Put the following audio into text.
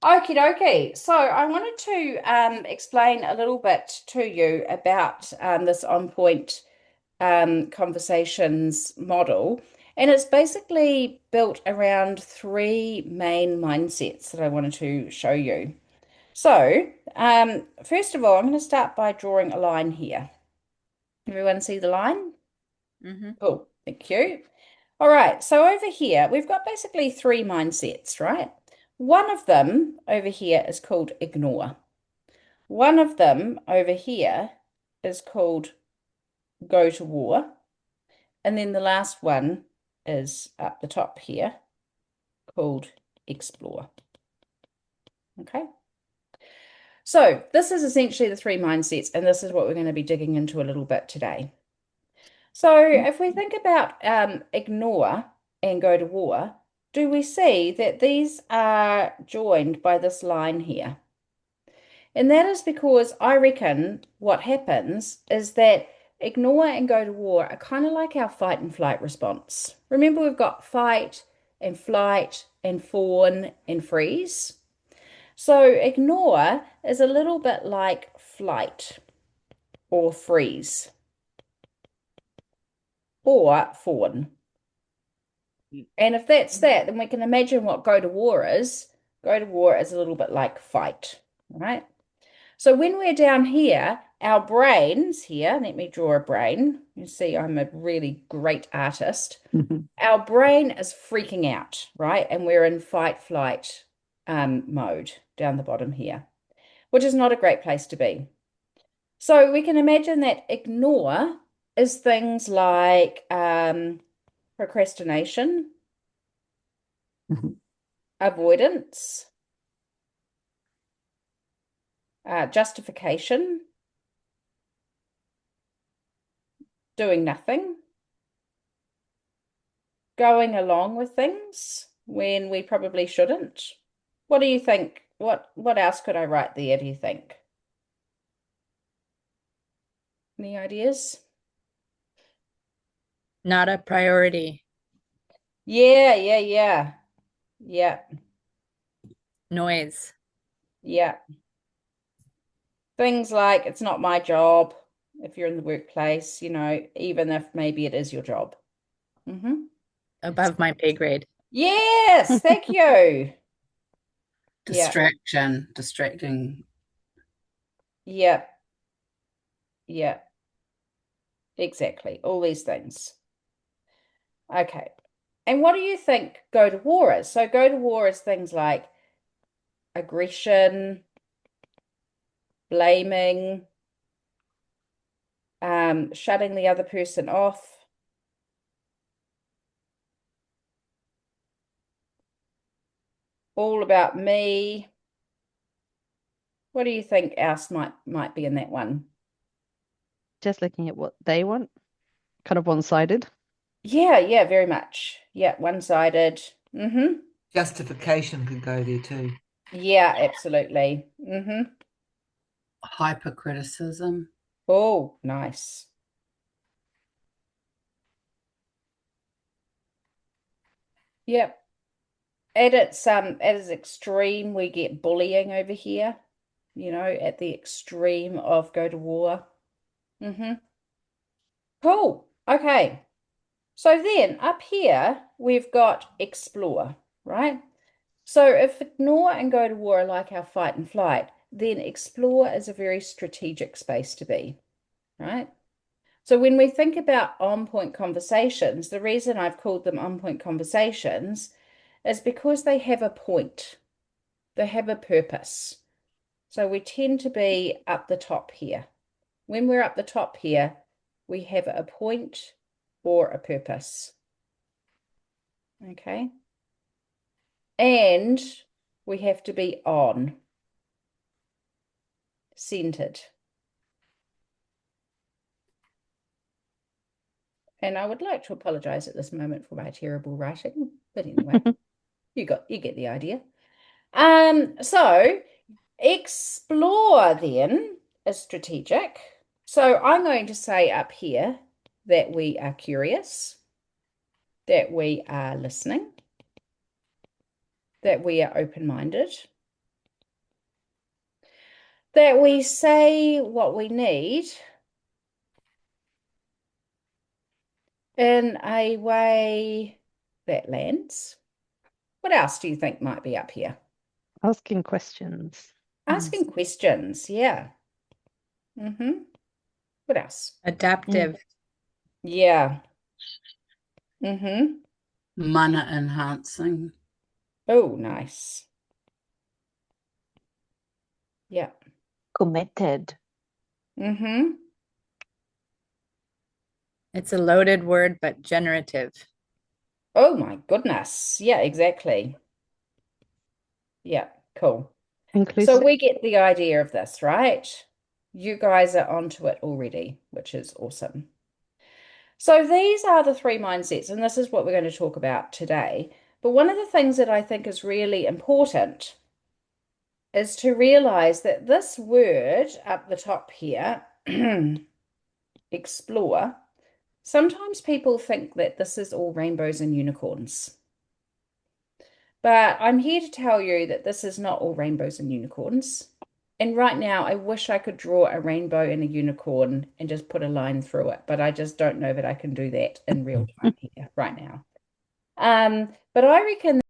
Okie dokie. So I wanted to explain a little bit to you about this on point conversations model. And it's basically built around three main mindsets that I wanted to show you. So, first of all, I'm going to start by drawing a line here. Everyone see the line? Hmm. Cool. Thank you. All right, so over here, we've got basically three mindsets, right? One of them over here is called ignore. One of them over here is called go to war. And then the last one is up the top here called explore. Okay. So this is essentially the three mindsets, and this is what we're going to be digging into a little bit today. So if we think about ignore and go to war, do we see that these are joined by this line here? And that is because I reckon what happens is that ignore and go to war are kind of like our fight and flight response. Remember, we've got fight and flight and fawn and freeze. So ignore is a little bit like flight or freeze or fawn. And if that's that, then we can imagine what go to war is. Go to war is a little bit like fight, right? So when we're down here, our brains here, let me draw a brain. You see, I'm a really great artist. Our brain is freaking out, right? And we're in fight flight mode down the bottom here, which is not a great place to be. So we can imagine that ignore is things like procrastination, avoidance, justification, doing nothing, going along with things when we probably shouldn't. What do you think? What else could I write there, do you think? Any ideas? Not a priority. Yeah, yeah, yeah. Yeah, Noise. yeah. Things like it's not my job if you're in the workplace, even if maybe it is your job. Mm-hmm. Above my pay grade. Yes, thank you. Yeah, Distracting. yeah, yeah, exactly. All these things. Okay. And what do you think go to war is? So go to war is things like aggression, blaming, shutting the other person off, all about me. What do you think else might be in that one? Just looking at what they want, kind of one-sided. Yeah, yeah, very much. Yeah, one-sided. Mm-hmm. Justification could go there too. Yeah, absolutely. Mm-hmm. Hypercriticism. Oh, nice. Yep. At its extreme, we get bullying over here, at the extreme of go to war. Mm-hmm. Cool. Okay. So then up here, we've got explore, right? So if ignore and go to war are like our fight and flight, then explore is a very strategic space to be, right? So when we think about on-point conversations, the reason I've called them on-point conversations is because they have a point. They have a purpose. So we tend to be up the top here. When we're up the top here, we have a point or a purpose. Okay. And we have to be on, centered. And I would like to apologize at this moment for my terrible writing, but anyway, you get the idea. So explore then is strategic. So I'm going to say up here that we are curious, that we are listening, that we are open-minded, that we say what we need in a way that lands. What else do you think might be up here? Asking questions. Asking questions, yeah. What else? Adaptive. Yeah. Mana enhancing. Oh, nice. Yeah. Committed. It's a loaded word, but generative. Oh my goodness. Yeah, exactly. Yeah, cool. So Inclusive. we get the idea of this, right? You guys are onto it already, which is awesome. So these are the three mindsets, and this is what we're going to talk about today. But one of the things that I think is really important is to realize that this word up the top here, explore, sometimes people think that this is all rainbows and unicorns. But I'm here to tell you that this is not all rainbows and unicorns. And right now, I wish I could draw a rainbow and a unicorn and just put a line through it, but I just don't know that I can do that in real time here right now. But I reckon